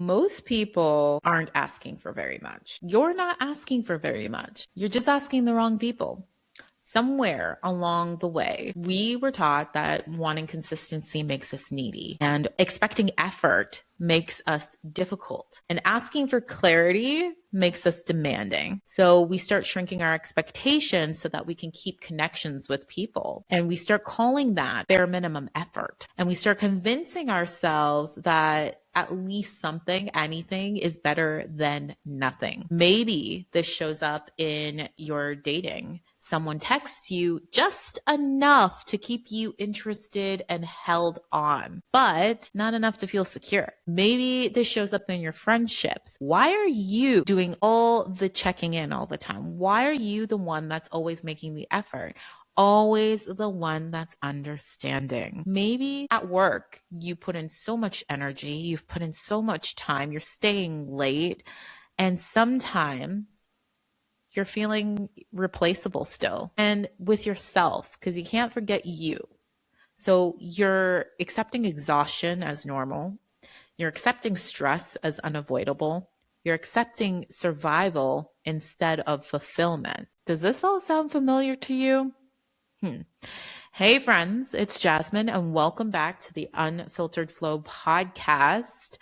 Most people aren't asking for very much. You're not asking for very much. You're just asking the wrong people. Somewhere along the way, we were taught that wanting consistency makes us needy and expecting effort makes us difficult and asking for clarity makes us demanding. So we start shrinking our expectations so that we can keep connections with people. And we start calling that bare minimum effort. And we start convincing ourselves that at least something, anything is better than nothing. Maybe this shows up in your dating. Someone texts you just enough to keep you interested and held on, but not enough to feel secure. Maybe this shows up in your friendships. Why are you doing all the checking in all the time? Why are you the one that's always making the effort? Always the one that's understanding. Maybe at work, you put in so much energy, you've put in so much time, you're staying late, and sometimes you're feeling replaceable still. And with yourself, because you can't forget you. So you're accepting exhaustion as normal. You're accepting stress as unavoidable. You're accepting survival instead of fulfillment. Does this all sound familiar to you? Hey friends, it's Jasmine and welcome back to the Unfiltered Flow podcast.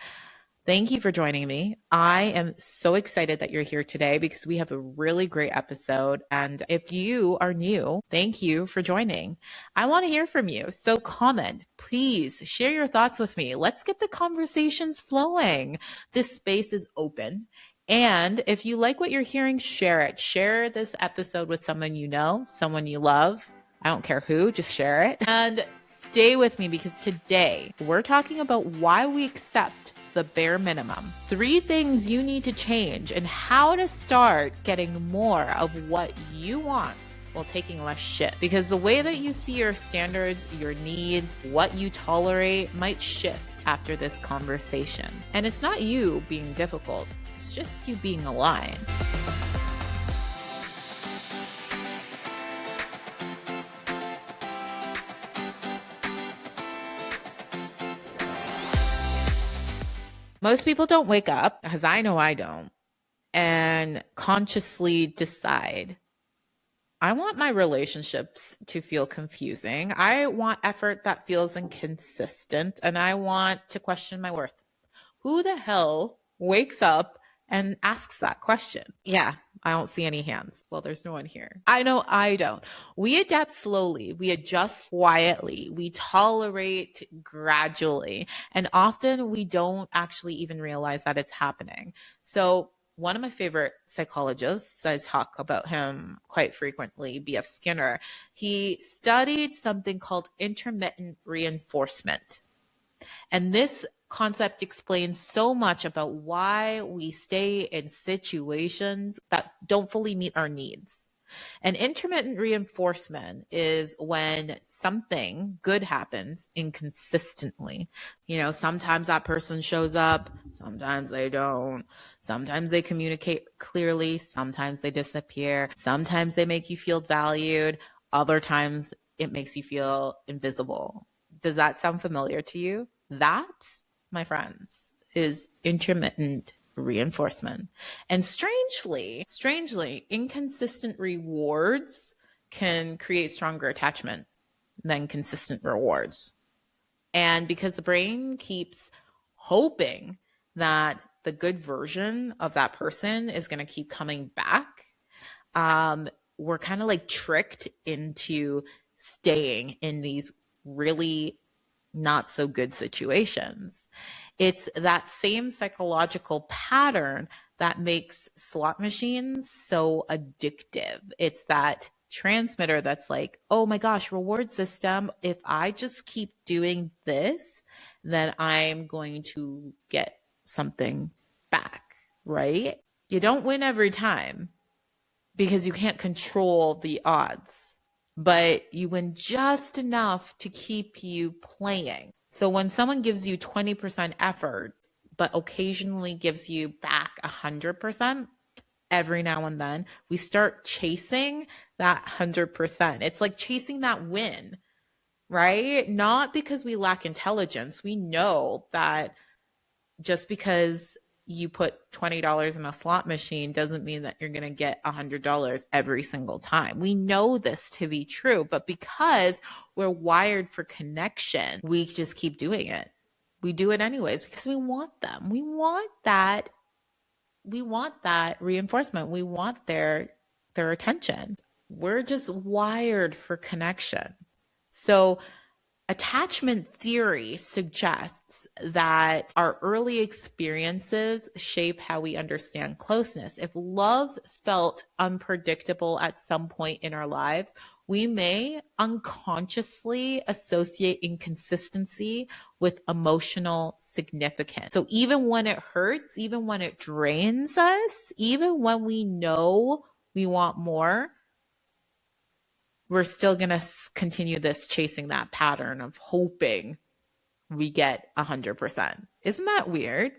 Thank you for joining me. I am so excited that you're here today because we have a really great episode. And if you are new, thank you for joining. I want to hear from you. So comment, please share your thoughts with me. Let's get the conversations flowing. This space is open. And if you like what you're hearing, share it. Share this episode with someone you know, someone you love. I don't care who, just share it. And stay with me because today we're talking about why we accept the bare minimum. 3 things you need to change and how to start getting more of what you want while taking less shit. Because the way that you see your standards, your needs, what you tolerate might shift after this conversation. And it's not you being difficult, it's just you being aligned. Most people don't wake up, because I know I don't, and consciously decide, I want my relationships to feel confusing. I want effort that feels inconsistent, and I want to question my worth. Who the hell wakes up and asks that question? Yeah, I don't see any hands. Well, there's no one here. I know I don't. We adapt slowly. We adjust quietly. We tolerate gradually. And often we don't actually even realize that it's happening. So one of my favorite psychologists, I talk about him quite frequently, B.F. Skinner, he studied something called intermittent reinforcement. And this concept explains so much about why we stay in situations that don't fully meet our needs. And intermittent reinforcement is when something good happens inconsistently. Sometimes that person shows up, sometimes they don't. Sometimes they communicate clearly, sometimes they disappear. Sometimes they make you feel valued, other times it makes you feel invisible. Does that sound familiar to you? That, my friends, is intermittent reinforcement. And strangely, inconsistent rewards can create stronger attachment than consistent rewards. And because the brain keeps hoping that the good version of that person is going to keep coming back, we're kind of like tricked into staying in these really not so good situations. It's that same psychological pattern that makes slot machines so addictive. It's that transmitter that's like, oh my gosh, reward system. If I just keep doing this, then I'm going to get something back, right? You don't win every time because you can't control the odds, but you win just enough to keep you playing. So when someone gives you 20% effort, but occasionally gives you back 100%, every now and then, we start chasing that 100%. It's like chasing that win, right? Not because we lack intelligence. We know that just because you put $20 in a slot machine doesn't mean that you're going to get $100 every single time. We know this to be true, but because we're wired for connection, we just keep doing it. We do it anyways because we want them. We want that reinforcement. We want their attention. We're just wired for connection. So attachment theory suggests that our early experiences shape how we understand closeness. If love felt unpredictable at some point in our lives, we may unconsciously associate inconsistency with emotional significance. So even when it hurts, even when it drains us, even when we know we want more, we're still going to continue this chasing that pattern of hoping we get 100%. Isn't that weird?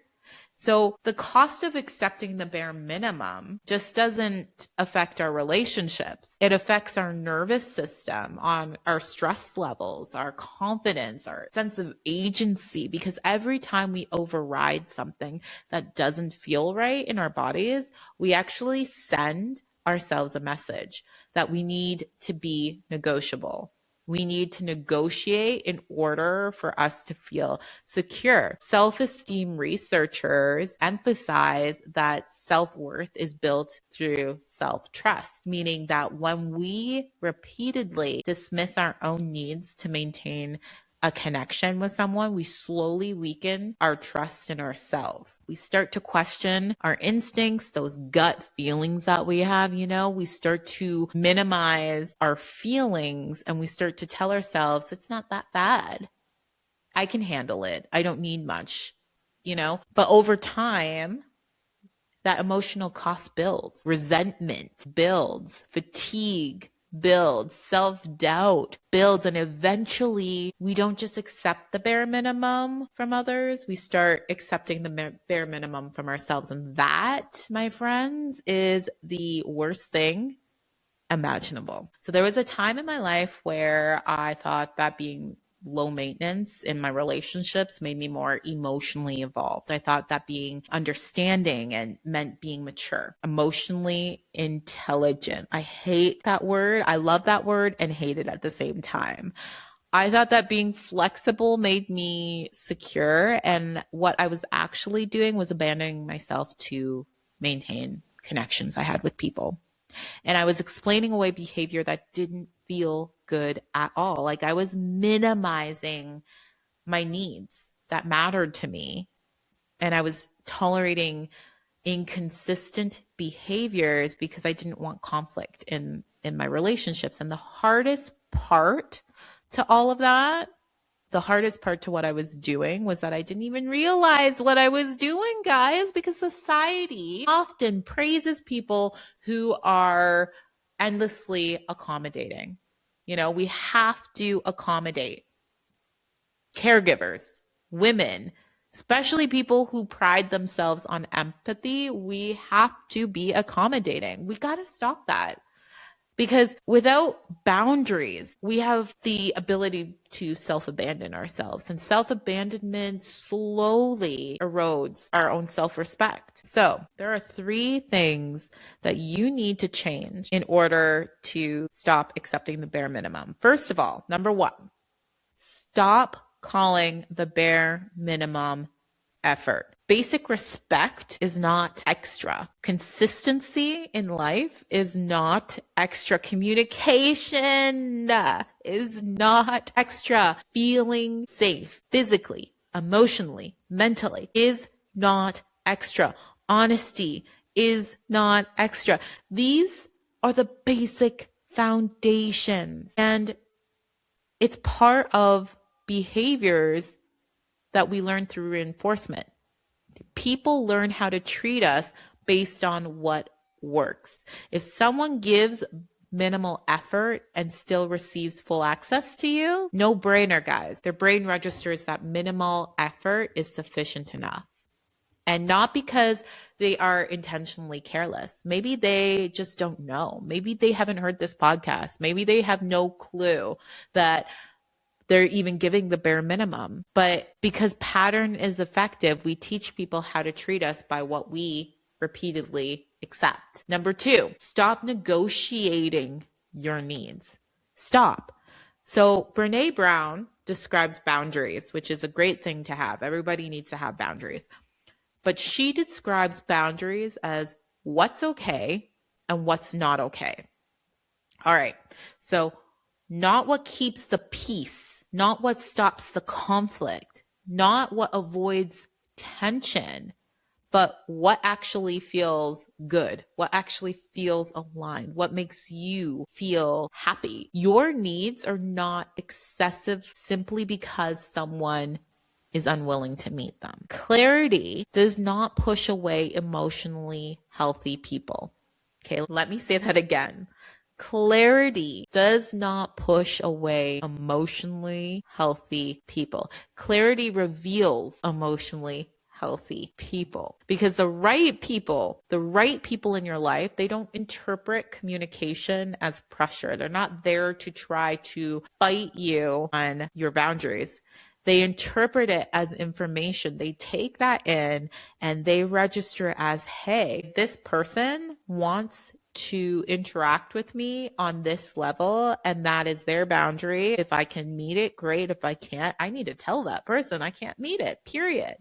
So the cost of accepting the bare minimum just doesn't affect our relationships. It affects our nervous system, on our stress levels, our confidence, our sense of agency, because every time we override something that doesn't feel right in our bodies, we actually send ourselves a message that we need to be negotiable. We need to negotiate in order for us to feel secure. Self-esteem researchers emphasize that self-worth is built through self-trust, meaning that when we repeatedly dismiss our own needs to maintain a connection with someone, we slowly weaken our trust in ourselves. We start to question our instincts, those gut feelings that we have, we start to minimize our feelings and we start to tell ourselves, it's not that bad. I can handle it. I don't need much, But over time, that emotional cost builds. Resentment builds. Fatigue builds, self-doubt builds, and eventually we don't just accept the bare minimum from others, we start accepting the bare minimum from ourselves. And that, my friends, is the worst thing imaginable. So there was a time in my life where I thought that being low maintenance in my relationships made me more emotionally evolved. I thought that being understanding and meant being mature, emotionally intelligent. I hate that word. I love that word and hate it at the same time. I thought that being flexible made me secure, and what I was actually doing was abandoning myself to maintain connections I had with people. And I was explaining away behavior that didn't feel good at all. Like I was minimizing my needs that mattered to me. And I was tolerating inconsistent behaviors because I didn't want conflict in my relationships. And the hardest part to all of that, the hardest part to what I was doing was that I didn't even realize what I was doing, guys, because society often praises people who are endlessly accommodating. We have to accommodate caregivers, women, especially people who pride themselves on empathy. We have to be accommodating. We got to stop that. Because without boundaries, we have the ability to self-abandon ourselves, and self-abandonment slowly erodes our own self-respect. So there are 3 things that you need to change in order to stop accepting the bare minimum. First of all, number 1, stop calling the bare minimum effort. Basic respect is not extra. Consistency in life is not extra. Communication is not extra. Feeling safe physically, emotionally, mentally is not extra. Honesty is not extra. These are the basic foundations, and it's part of behaviors that we learn through reinforcement. People learn how to treat us based on what works. If someone gives minimal effort and still receives full access to you, no brainer, guys. Their brain registers that minimal effort is sufficient enough. And not because they are intentionally careless. Maybe they just don't know. Maybe they haven't heard this podcast. Maybe they have no clue that They're even giving the bare minimum. But because pattern is effective, we teach people how to treat us by what we repeatedly accept. Number 2, stop negotiating your needs. Stop. So Brene Brown describes boundaries, which is a great thing to have. Everybody needs to have boundaries. But she describes boundaries as what's okay and what's not okay. All right. So not what keeps the peace, not what stops the conflict, not what avoids tension, but what actually feels good, what actually feels aligned, what makes you feel happy. Your needs are not excessive simply because someone is unwilling to meet them. Clarity does not push away emotionally healthy people. Okay, let me say that again. Clarity does not push away emotionally healthy people. Clarity reveals emotionally healthy people, because the right people in your life, they don't interpret communication as pressure. They're not there to try to fight you on your boundaries. They interpret it as information. They take that in and they register as, hey, this person wants to interact with me on this level, and that is their boundary. If I can meet it, great. If I can't, I need to tell that person I can't meet it, period.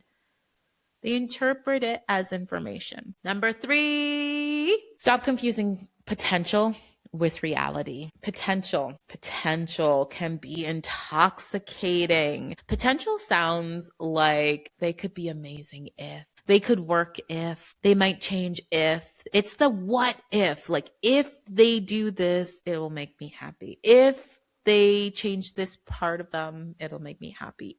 They interpret it as information. Number 3, stop confusing potential with reality. Potential can be intoxicating. Potential sounds like they could be amazing if, they could work if, they might change if. It's the what if, like if they do this, it will make me happy. If they change this part of them, it'll make me happy.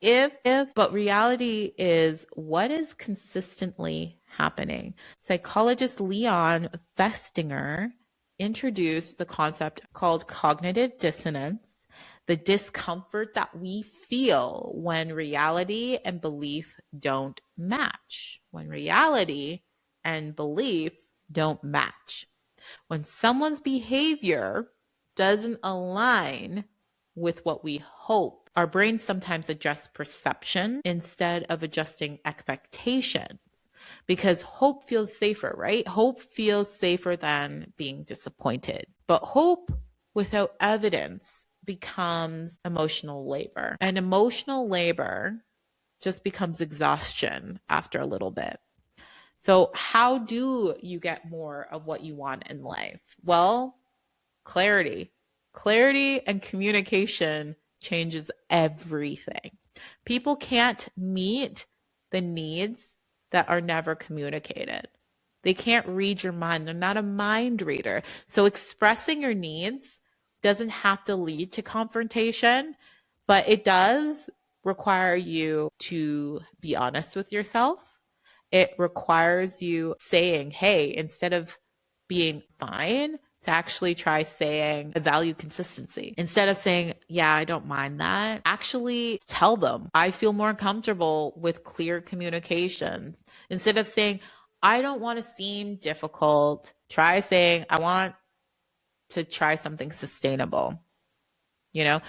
But reality is what is consistently happening. Psychologist Leon Festinger introduced the concept called cognitive dissonance, the discomfort that we feel when reality and belief don't match. When reality and belief don't match. When someone's behavior doesn't align with what we hope, our brains sometimes adjust perception instead of adjusting expectations, because hope feels safer, right? Hope feels safer than being disappointed. But hope without evidence becomes emotional labor. And emotional labor just becomes exhaustion after a little bit. So how do you get more of what you want in life? Well, clarity. Clarity and communication changes everything. People can't meet the needs that are never communicated. They can't read your mind. They're not a mind reader. So expressing your needs doesn't have to lead to confrontation, but it does require you to be honest with yourself. It requires you saying, hey, instead of being fine, to actually try saying, I value consistency. Instead of saying, yeah, I don't mind that, actually tell them, I feel more comfortable with clear communications. Instead of saying, I don't want to seem difficult, try saying, I want to try something sustainable.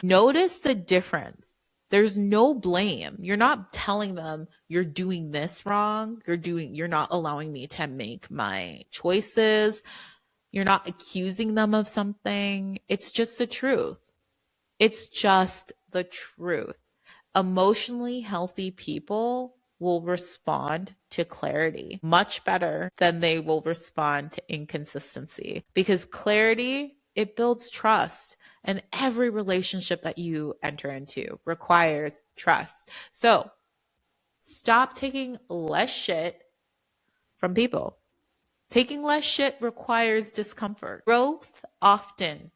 Notice the difference. There's no blame. You're not telling them you're doing this wrong. You're not allowing me to make my choices. You're not accusing them of something. It's just the truth. It's just the truth. Emotionally healthy people will respond to clarity much better than they will respond to inconsistency, because clarity, it builds trust. And every relationship that you enter into requires trust. So stop taking less shit from people. Taking less shit requires discomfort. Growth often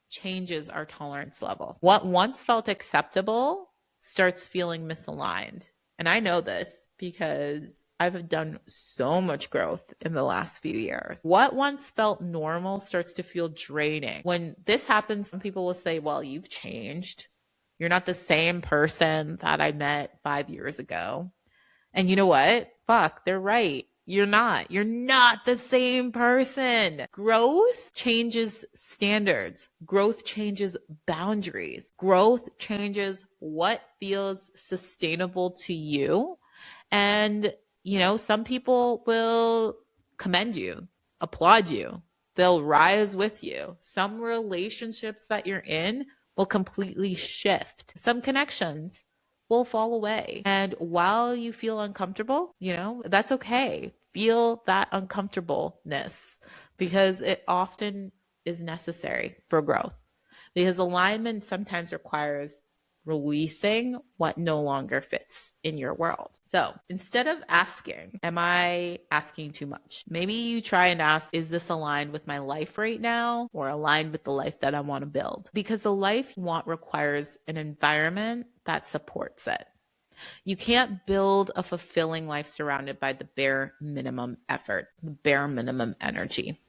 changes our tolerance level. What once felt acceptable starts feeling misaligned. And I know this because I've done so much growth in the last few years. What once felt normal starts to feel draining. When this happens, some people will say, well, you've changed. You're not the same person that I met 5 years ago. And you know what? Fuck, they're right. You're not. You're not the same person. Growth changes standards. Growth changes boundaries. Growth changes what feels sustainable to you. And, some people will commend you, applaud you. They'll rise with you. Some relationships that you're in will completely shift. Some connections will fall away. And while you feel uncomfortable, that's okay. Feel that uncomfortableness because it often is necessary for growth. Because alignment sometimes requires releasing what no longer fits in your world. So instead of asking, am I asking too much? Maybe you try and ask, is this aligned with my life right now or aligned with the life that I want to build? Because the life you want requires an environment that supports it. You can't build a fulfilling life surrounded by the bare minimum effort, the bare minimum energy.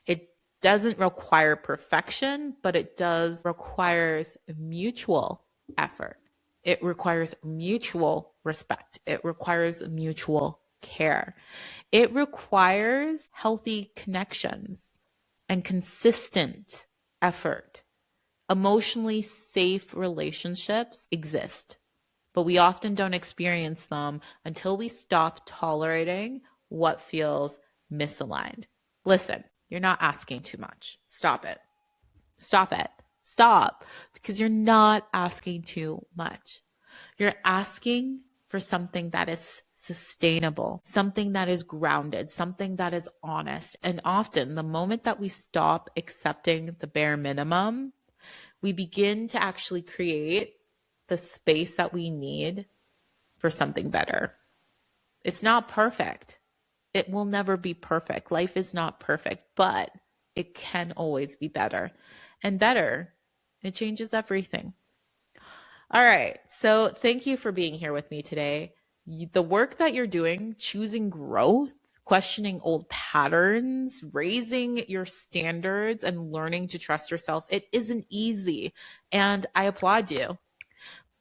It doesn't require perfection, but it requires mutual effort. It requires mutual respect. It requires mutual care. It requires healthy connections and consistent effort. Emotionally safe relationships exist, but we often don't experience them until we stop tolerating what feels misaligned. Listen, you're not asking too much. Stop it. Stop it. Stop. Because you're not asking too much. You're asking for something that is sustainable, something that is grounded, something that is honest. And often the moment that we stop accepting the bare minimum, we begin to actually create the space that we need for something better. It's not perfect. It will never be perfect. Life is not perfect, but it can always be better. And better, it changes everything. All right. So thank you for being here with me today. The work that you're doing, choosing growth, questioning old patterns, raising your standards, and learning to trust yourself, it isn't easy. And I applaud you.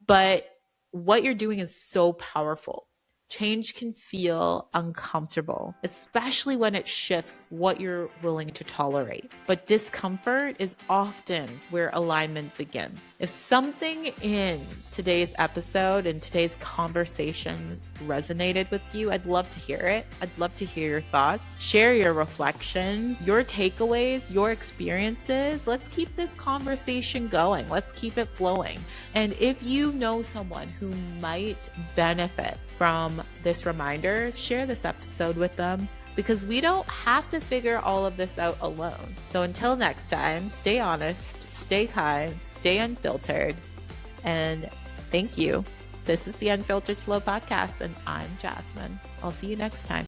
But what you're doing is so powerful. Change can feel uncomfortable, especially when it shifts what you're willing to tolerate. But discomfort is often where alignment begins. If something in today's episode and today's conversation resonated with you, I'd love to hear it. I'd love to hear your thoughts. Share your reflections, your takeaways, your experiences. Let's keep this conversation going. Let's keep it flowing. And if you know someone who might benefit from this reminder, share this episode with them because we don't have to figure all of this out alone. So until next time, stay honest, stay kind, stay unfiltered, and thank you. This is the Unfiltered Flow Podcast, and I'm Jasmine. I'll see you next time.